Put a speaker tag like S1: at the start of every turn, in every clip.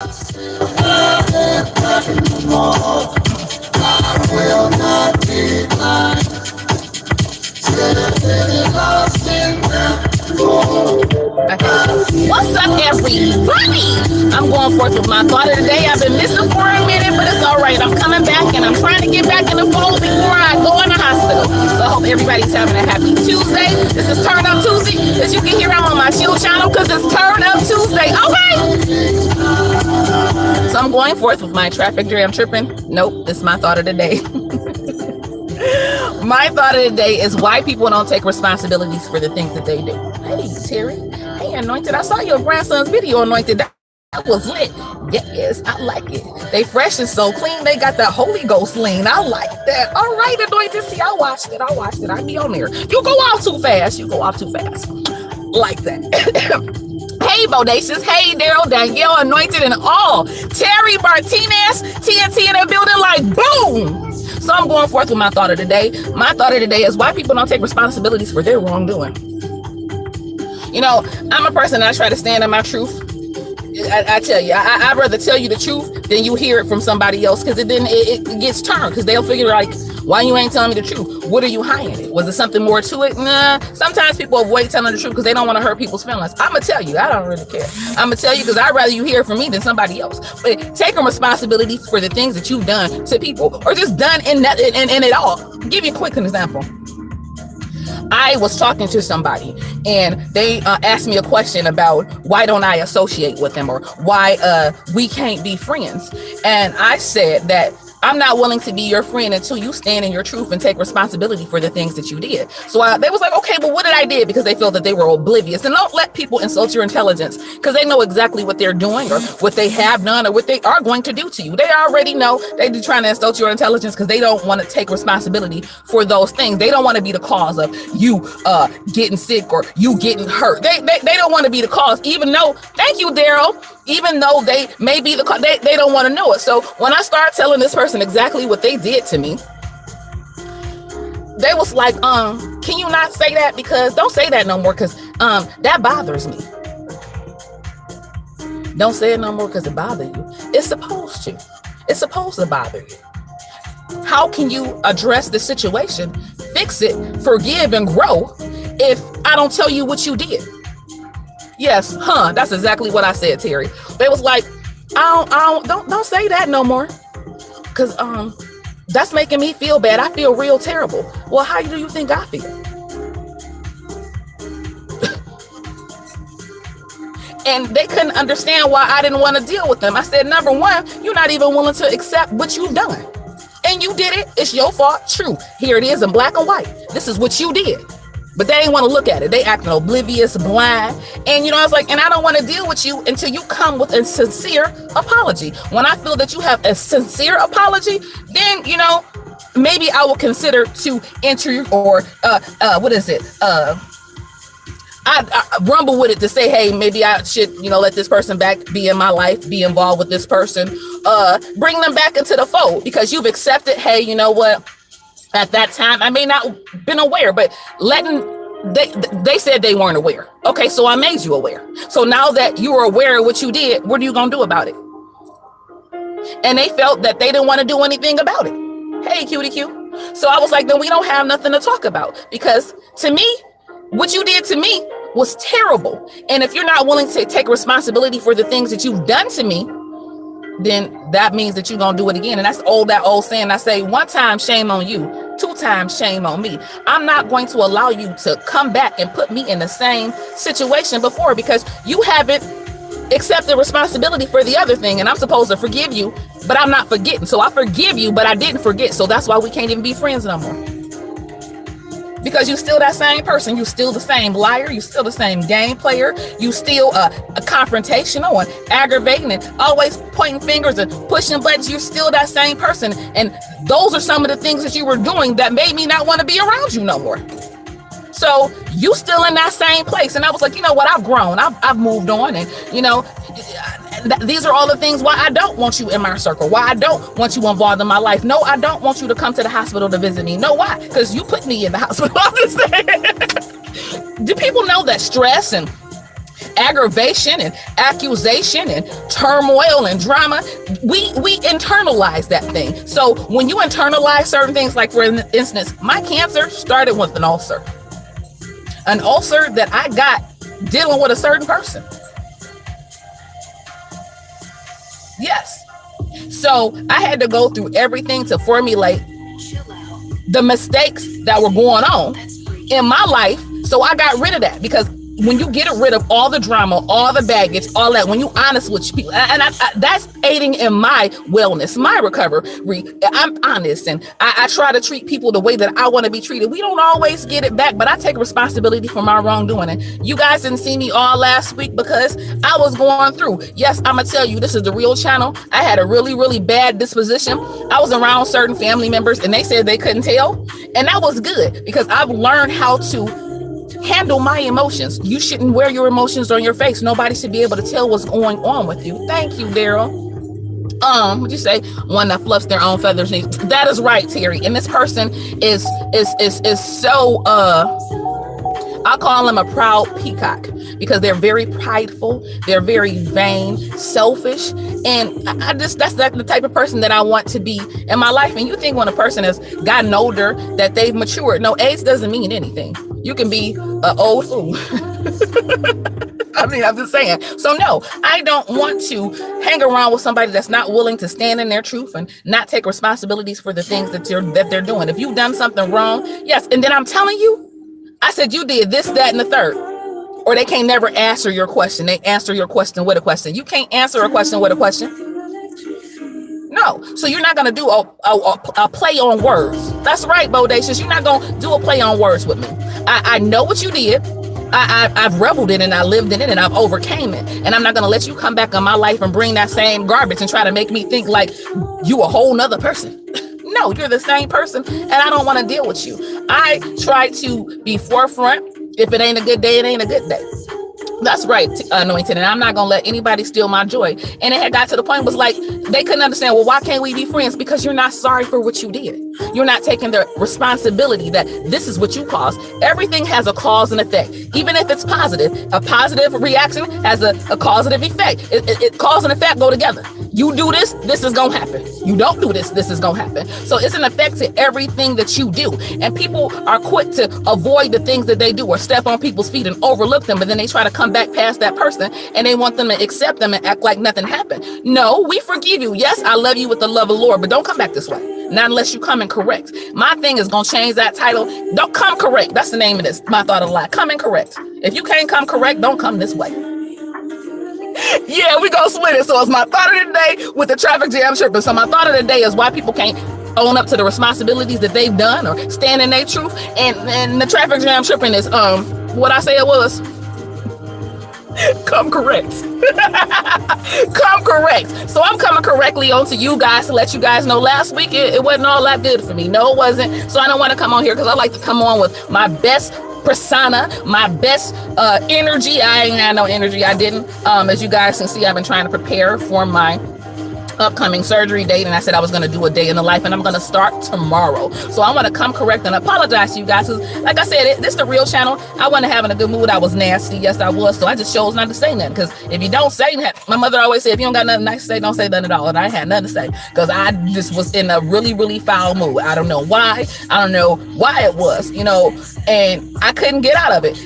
S1: I will not decline. What's up, everybody? I'm going forth with my thought of the day. I've been missing for a minute, but it's all right. I'm coming back, and I'm trying to get back in the fold before I go in the hospital. So I hope everybody's having a happy Tuesday. This is Turn Up Tuesday. As you can hear, I'm on my Shield channel because it's Turn Up Tuesday. Okay. So I'm going forth with my traffic jam tripping. Nope, this is my thought of the day. My thought of the day is why people don't take responsibilities for the things that they do. Hey, Terry. Hey, Anointed. I saw your grandson's video, Anointed. That was lit. Yes, I like it. They fresh and so clean. They got that Holy Ghost lean. I like that. All right, Anointed. See, I watched it. I be on there. You go off too fast. Like that. Hey, Bodacious. Hey, Daryl, Danielle, Anointed, and all. Terry Martinez, TNT in the building, like boom. So I'm going forth with my thought of the day. My thought of the day is why people don't take responsibilities for their wrongdoing. You know, I'm a person that I try to stand on my truth. I tell you, I'd rather tell you the truth than you hear it from somebody else, because it gets turned, because they'll figure like, why you ain't telling me the truth? What are you hiding it? Was there something more to it? Nah. Sometimes people avoid telling the truth because they don't want to hurt people's feelings. I'm going to tell you. I don't really care. I'm going to tell you because I'd rather you hear it from me than somebody else. But taking responsibility for the things that you've done to people, or just done in it all. I'll give you a quick example. I was talking to somebody and they asked me a question about why don't I associate with them, or why we can't be friends. And I said that I'm not willing to be your friend until you stand in your truth and take responsibility for the things that you did. So they was like, okay, but what did I do? Because they feel that they were oblivious. And don't let people insult your intelligence, because they know exactly what they're doing, or what they have done, or what they are going to do to you. They already know. They're trying to insult your intelligence because they don't want to take responsibility for those things. They don't want to be the cause of you getting sick or you getting hurt. They don't want to be the cause, even though, thank you, Daryl, even though they may be the cause, they don't want to know it. So when I start telling this person exactly what they did to me, they was like, can you not say that? Because don't say that no more, because that bothers me. Don't say it no more because it bothers you. It's supposed to bother you. How can you address the situation, fix it, forgive, and grow if I don't tell you what you did? Yes, that's exactly what I said, Terry. They was like, don't say that no more, because that's making me feel bad. I feel real terrible. Well, how do you think I feel? And they couldn't understand why I didn't want to deal with them. I said, number one, you're not even willing to accept what you've done. And you did it. It's your fault. True. Here it is in black and white. This is what you did. But they ain't want to look at it. They acting oblivious, blind. And, I was like, and I don't want to deal with you until you come with a sincere apology. When I feel that you have a sincere apology, then, maybe I will consider to enter, or, I rumble with it to say, hey, maybe I should, let this person back be in my life, be involved with this person, bring them back into the fold, because you've accepted, hey, you know what? At that time, I may not been aware, but they said they weren't aware. Okay, so I made you aware. So now that you are aware of what you did, what are you going to do about it? And they felt that they didn't want to do anything about it. Hey, cutie cute. So I was like, then we don't have nothing to talk about, because to me, what you did to me was terrible. And if you're not willing to take responsibility for the things that you've done to me, then that means that you're going to do it again. And that's that old saying. I say, one time, shame on you. 2 times, shame on me. I'm not going to allow you to come back and put me in the same situation before, because you haven't accepted responsibility for the other thing. And I'm supposed to forgive you, but I'm not forgetting. So I forgive you, but I didn't forget. So that's why we can't even be friends no more. Because you still that same person. You still the same liar. You still the same game player. You still a confrontational and aggravating and always pointing fingers and pushing buttons. You're still that same person. And those are some of the things that you were doing that made me not want to be around you no more. So you still in that same place. And I was like, you know what? I've grown. I've moved on. And, these are all the things why I don't want you in my circle, why I don't want you involved in my life. No, I don't want you to come to the hospital to visit me. No, why? Because you put me in the hospital. I'm just saying. Do people know that stress and aggravation and accusation and turmoil and drama, we internalize that thing. So when you internalize certain things, like for instance, my cancer started with an ulcer that I got dealing with a certain person. Yes. So I had to go through everything to formulate the mistakes that were going on in my life. So I got rid of that, because when you get rid of all the drama, all the baggage, all that, when you honest with people, and that's aiding in my wellness, my recovery. I'm honest, and I try to treat people the way that I want to be treated. We don't always get it back, but I take responsibility for my wrongdoing. And you guys didn't see me all last week because I was going through. Yes, I'm gonna tell you, this is the real channel. I had a really, really bad disposition. I was around certain family members, and they said they couldn't tell, and that was good, because I've learned how to handle my emotions. You shouldn't wear your emotions on your face. Nobody should be able to tell what's going on with you. Thank you, Daryl. What'd you say? One that fluffs their own feathers. That is right, Terry. And this person is so I call them a proud peacock, because they're very prideful, they're very vain, selfish, and that's the type of person that I want to be in my life. And you think when a person has gotten older that they've matured? No, age doesn't mean anything. You can be an old fool. I mean, I'm just saying. So no, I don't want to hang around with somebody that's not willing to stand in their truth and not take responsibilities for the things that they're doing. If you've done something wrong, yes, and then I'm telling you, I said you did this, that, and the third. Or they can't never answer your question. They answer your question with a question. You can't answer a question with a question. No. So you're not going to do a play on words. That's right, Bodacious. You're not going to do a play on words with me. I know what you did. I've reveled in it, and I lived in it, and I've overcame it. And I'm not going to let you come back on my life and bring that same garbage and try to make me think like you a whole nother person. No, you're the same person, and I don't want to deal with you. I try to be forefront. If it ain't a good day, it ain't a good day. That's right, Anointed. And I'm not going to let anybody steal my joy. And it had got to the point, was like, they couldn't understand, well, why can't we be friends? Because you're not sorry for what you did. You're not taking the responsibility that this is what you caused. Everything has a cause and effect. Even if it's positive, a positive reaction has a causative effect. It cause and effect go together. You do this, this is going to happen. You don't do this, this is going to happen. So it's an effect to everything that you do. And people are quick to avoid the things that they do, or step on people's feet and overlook them. But then they try to come back past that person, and they want them to accept them and act like nothing happened. No, we forgive you. Yes, I love you with the love of the Lord, but don't come back this way. Not unless you come and correct. My thing is going to change that title. Don't come correct. That's the name of this. My thought of life. Come and correct. If you can't come correct, don't come this way. Yeah, we gonna split it. So it's my thought of the day with the traffic jam tripping. So my thought of the day is why people can't own up to the responsibilities that they've done or stand in their truth. And the traffic jam tripping is what I say it was. Come correct. Come correct. So I'm coming correctly on to you guys to let you guys know last week it wasn't all that good for me. No, it wasn't. So I don't want to come on here because I like to come on with my best persona, my best energy. I ain't had no energy. I didn't. As you guys can see, I've been trying to prepare for my upcoming surgery date, and I said I was going to do a day in the life, and I'm going to start tomorrow. So I want to come correct and apologize to you guys. Like I said, this is the real channel. I wasn't having a good mood. I was nasty. Yes, I was. So I just chose not to say nothing, because if you don't say that, my mother always said, if you don't got nothing nice to say, don't say nothing at all. And I had nothing to say because I just was in a really, really foul mood. I don't know why. I don't know why it was, and I couldn't get out of it.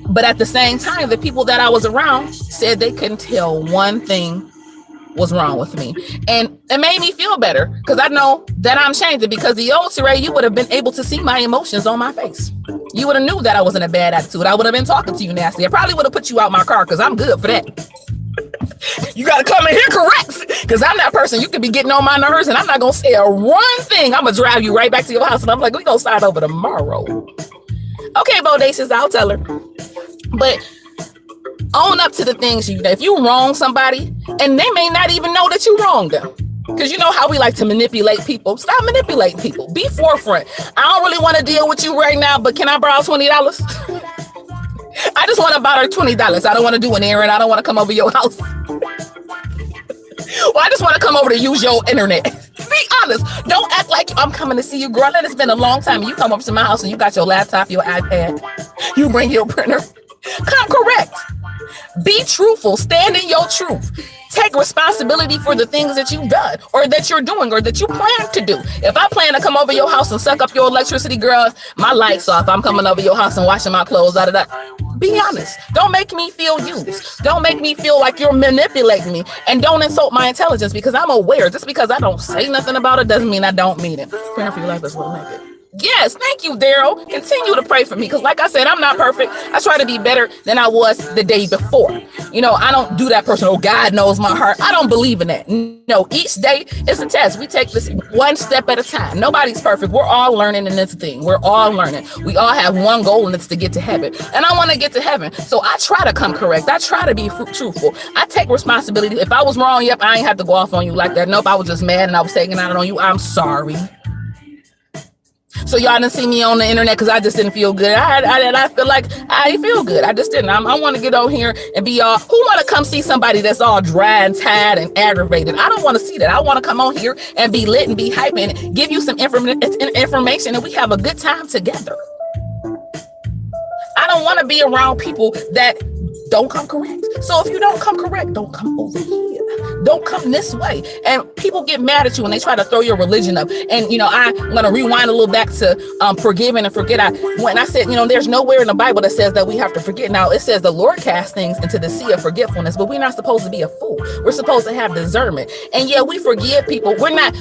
S1: But at the same time, the people that I was around said they couldn't tell one thing was wrong with me, and it made me feel better because I know that I'm changing. Because the old Teray, you would have been able to see my emotions on my face. You would have knew that I was in a bad attitude. I would have been talking to you nasty. I probably would have put you out my car because I'm good for that. You got to come in here correct, because I'm that person. You could be getting on my nerves, and I'm not gonna say a one thing. I'm gonna drive you right back to your house, and I'm like, we gonna start over tomorrow. Okay, Bodacious, I'll tell her. But own up to the things if you wrong somebody, and they may not even know that you wronged them, because you know how we like to manipulate people. Stop manipulating people. Be forefront. I don't really want to deal with you right now, but can I borrow $20? I just want to borrow $20. I don't want to do an errand. I don't want to come over your house. Well, I just want to come over to use your internet. Be honest. Don't act like I'm coming to see you, girl. It's been a long time. You come over to my house and you got your laptop, your iPad. You bring your printer. Come correct. Be truthful. Stand in your truth. Take responsibility for the things that you've done or that you're doing or that you plan to do. If I plan to come over your house and suck up your electricity, girl, my lights off. I'm coming over your house and washing my clothes out of that. Be honest. Don't make me feel used. Don't make me feel like you're manipulating me. And don't insult my intelligence, because I'm aware. Just because I don't say nothing about it doesn't mean I don't mean it. Praying for your life is what I make it. Yes, thank you, Daryl. Continue to pray for me, because like I said, I'm not perfect. I try to be better than I was the day before. You know, I don't do that person, oh, God knows my heart. I don't believe in that. No, each day is a test. We take this one step at a time. Nobody's perfect. We're all learning in this thing. We're all learning. We all have one goal, and it's to get to heaven. And I want to get to heaven. So I try to come correct. I try to be truthful. I take responsibility. If I was wrong, yep, I ain't have to go off on you like that. Nope, I was just mad and I was taking out on you. I'm sorry. So y'all didn't see me on the internet because I just didn't feel good. I feel like I feel good. I just didn't. I want to get on here and be all, who want to come see somebody that's all dry and tired and aggravated? I don't want to see that. I want to come on here and be lit and be hype and give you some information and we have a good time together. I don't want to be around people that don't come correct. So if you don't come correct, don't come over here. Don't come this way. And people get mad at you when they try to throw your religion up. And, you know, I'm going to rewind a little back to forgiving and forget. When I said, you know, there's nowhere in the Bible that says that we have to forget. Now, it says the Lord cast things into the sea of forgetfulness, but we're not supposed to be a fool. We're supposed to have discernment. And yeah, we forgive people. We're not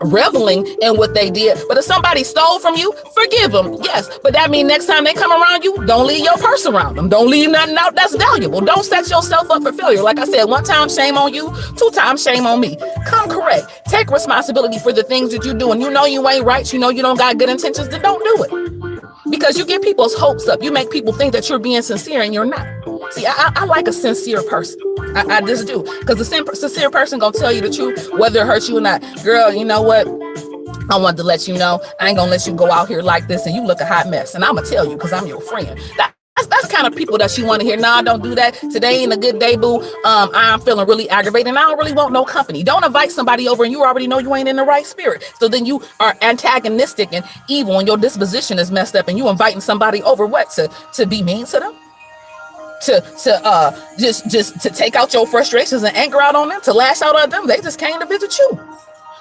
S1: reveling in what they did. But if somebody stole from you, forgive them. Yes. But that means next time they come around you, don't leave your purse around them. Don't leave nothing out that's valuable. Don't set yourself up for failure. Like I said, one time, shame on you. 2 times, shame on me. Come correct. Take responsibility for the things that you do. And you know you ain't right. You know you don't got good intentions. Then don't do it. Because you get people's hopes up. You make people think that you're being sincere and you're not. See, I like a sincere person. I just do. Because the sincere person gonna tell you the truth, whether it hurts you or not. Girl, you know what? I wanted to let you know, I ain't gonna let you go out here like this and you look a hot mess. And I'm gonna tell you because I'm your friend. That's kind of people that you want to hear. Nah, don't do that. Today ain't a good day, boo. I'm feeling really aggravated and I don't really want no company. Don't invite somebody over and you already know you ain't in the right spirit. So then you are antagonistic and evil and your disposition is messed up and you inviting somebody over what? To be mean to them? Just to take out your frustrations and anger out on them, to lash out on them. They just came to visit you.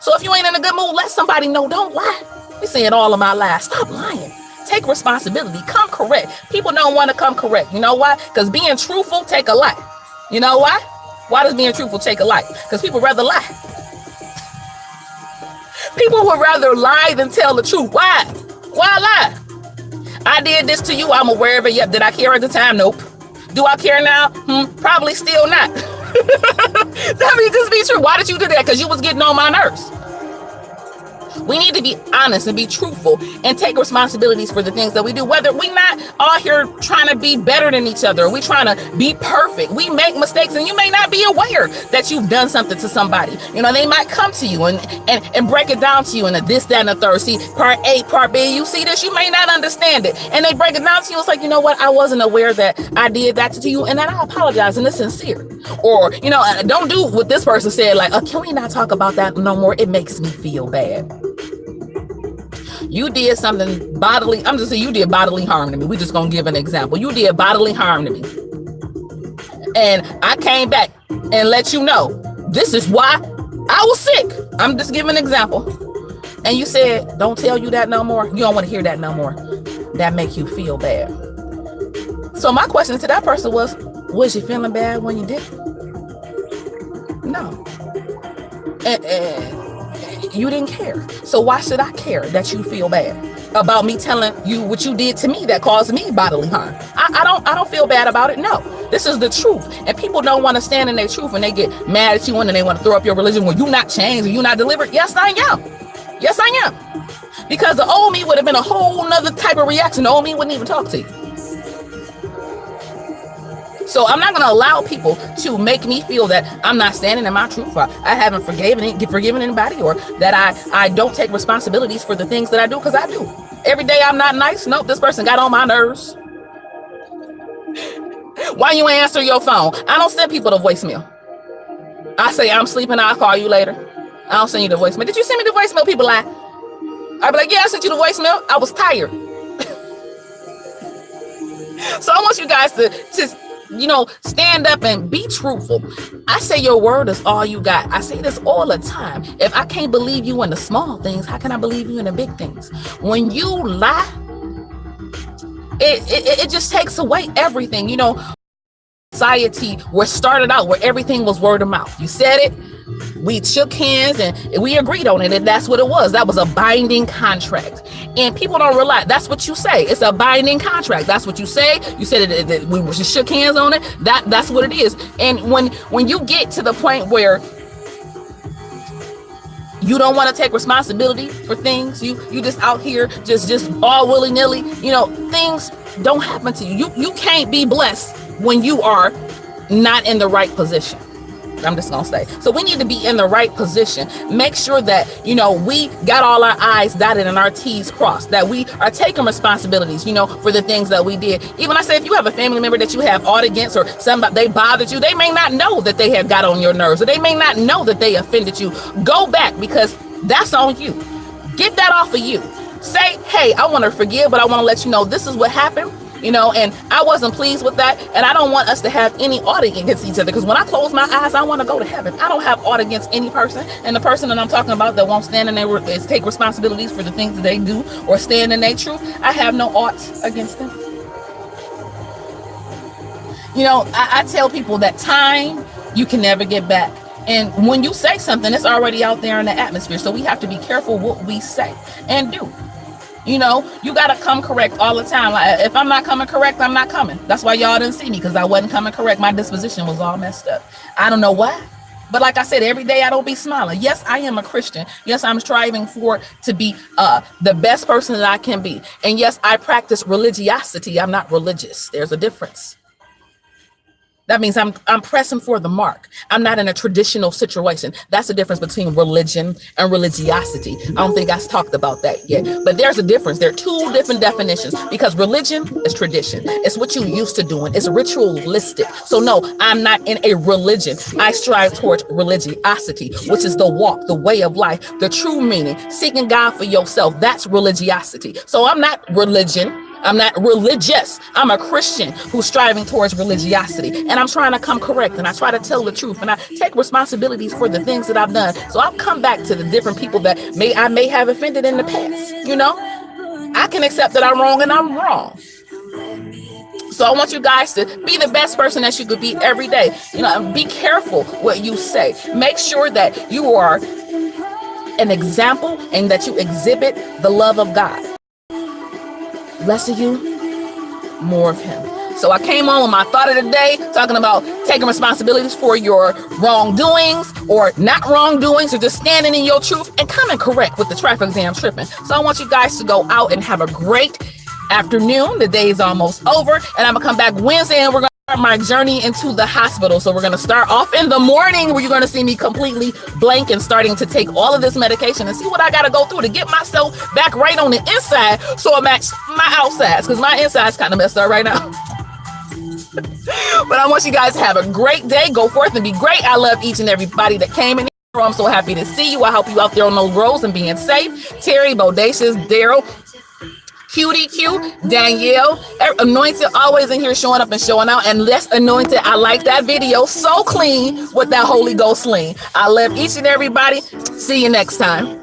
S1: So if you ain't in a good mood, let somebody know. Don't lie. You're saying all of my lies. Stop lying. Take responsibility. Come correct. People don't want to come correct. You know why? Because being truthful take a lie. You know why? Why does being truthful take a lie? Because people rather lie. People would rather lie than tell the truth. Why? Why lie? I did this to you. I'm aware of it. Yep. Did I care at the time? Nope. Do I care now? Probably still not. That means just be true. Why did you do that? Because you was getting on my nerves. We need to be honest and be truthful and take responsibilities for the things that we do. Whether we not all here trying to be better than each other, we trying to be perfect. We make mistakes and you may not be aware that you've done something to somebody. You know, they might come to you and break it down to you in a this, that, and the third. See, part A, part B, you see this, you may not understand it. And they break it down to you. It's like, you know what? I wasn't aware that I did that to you. And then I apologize. And it's sincere. Or, you know, don't do what this person said. Like, can we not talk about that no more? It makes me feel bad. You did something bodily. I'm just saying you did bodily harm to me. We just gonna give an example. You did bodily harm to me. And I came back and let you know this is why I was sick. I'm just giving an example. And you said, don't tell you that no more. You don't want to hear that no more. That make you feel bad. So my question to that person was you feeling bad when you did? No. And you didn't care. So why should I care that you feel bad about me telling you what you did to me that caused me bodily harm? I don't feel bad about it. No, this is the truth. And people don't want to stand in their truth and they get mad at you and they want to throw up your religion when you not changed and you not delivered. Yes, I am. Yes, I am. Because the old me would have been a whole nother type of reaction. The old me wouldn't even talk to you. So I'm not going to allow people to make me feel that I'm not standing in my truth. I haven't forgiven anybody, or that I don't take responsibilities for the things that I do, because I do. Every day I'm not nice. Nope, this person got on my nerves. Why you ain't answer your phone? I don't send people to voicemail. I say I'm sleeping, I'll call you later. I don't send you the voicemail. Did you send me the voicemail? People lie. I'd be like, yeah, I sent you the voicemail. I was tired. So I want you guys to stand up and be truthful. I say your word is all you got. I say this all the time. If I can't believe you in the small things, how can I believe you in the big things? When you lie, it just takes away everything. Society where started out where everything was word of mouth. You said it, we shook hands and we agreed on it, and that's what it was. That was a binding contract. And people don't realize that's what you say. It's a binding contract. That's what you say. You said it, we just shook hands on it. That's what it is. And when you get to the point where you don't want to take responsibility for things, you just out here just all willy-nilly, things don't happen to you. You can't be blessed when you are not in the right position. I'm just gonna say. So we need to be in the right position. Make sure that, we got all our I's dotted and our T's crossed, that we are taking responsibilities, for the things that we did. Even I say, if you have a family member that you have aught against, or somebody, they bothered you, they may not know that they have got on your nerves, or they may not know that they offended you. Go back, because that's on you. Get that off of you. Say, hey, I want to forgive, but I want to let you know this is what happened. And I wasn't pleased with that. And I don't want us to have any aught against each other, because when I close my eyes, I want to go to heaven. I don't have aught against any person. And the person that I'm talking about that won't stand in their take responsibilities for the things that they do or stand in their truth, I have no aught against them. I tell people that time you can never get back. And when you say something, it's already out there in the atmosphere. So we have to be careful what we say and do. You got to come correct all the time. Like, if I'm not coming correct, I'm not coming. That's why y'all didn't see me, because I wasn't coming correct. My disposition was all messed up. I don't know why. But like I said, every day I don't be smiling. Yes, I am a Christian. Yes, I'm striving to be the best person that I can be. And yes, I practice religiosity. I'm not religious. There's a difference. That means I'm pressing for the mark. I'm not in a traditional situation. That's the difference between religion and religiosity. I don't think I talked about that yet, but there's a difference. There are two different definitions, because religion is tradition. It's what you used to doing. It's ritualistic. So no, I'm not in a religion. I strive towards religiosity, which is the walk, the way of life, the true meaning, seeking God for yourself. That's religiosity. So I'm not religion. I'm not religious. I'm a Christian who's striving towards religiosity, and I'm trying to come correct, and I try to tell the truth, and I take responsibilities for the things that I've done. So I'll come back to the different people that I may have offended in the past. I can accept that I'm wrong, and I'm wrong. So I want you guys to be the best person that you could be every day. Be careful what you say. Make sure that you are an example and that you exhibit the love of God. Less of you, more of him. So I came on with my thought of the day, talking about taking responsibilities for your wrongdoings or not wrongdoings, or just standing in your truth and coming correct with the traffic jam tripping. So I want you guys to go out and have a great afternoon. The day is almost over, and I'm gonna come back Wednesday, and we're gonna start my journey into the hospital. So we're gonna start off in the morning, where you're gonna see me completely blank and starting to take all of this medication and see what I gotta go through to get myself back right on the inside, so I match my outsides, because my inside's kind of messed up right now. But I want you guys to have a great day. Go forth and be great. I love each and everybody that came in here. I'm so happy to see you. I hope you out there on those roads and being safe. Terry, Bodacious, Daryl, Cutie Q, Danielle, Anointed, always in here showing up and showing out. And less Anointed, I like that video. So clean with that Holy Ghost lean. I love each and everybody. See you next time.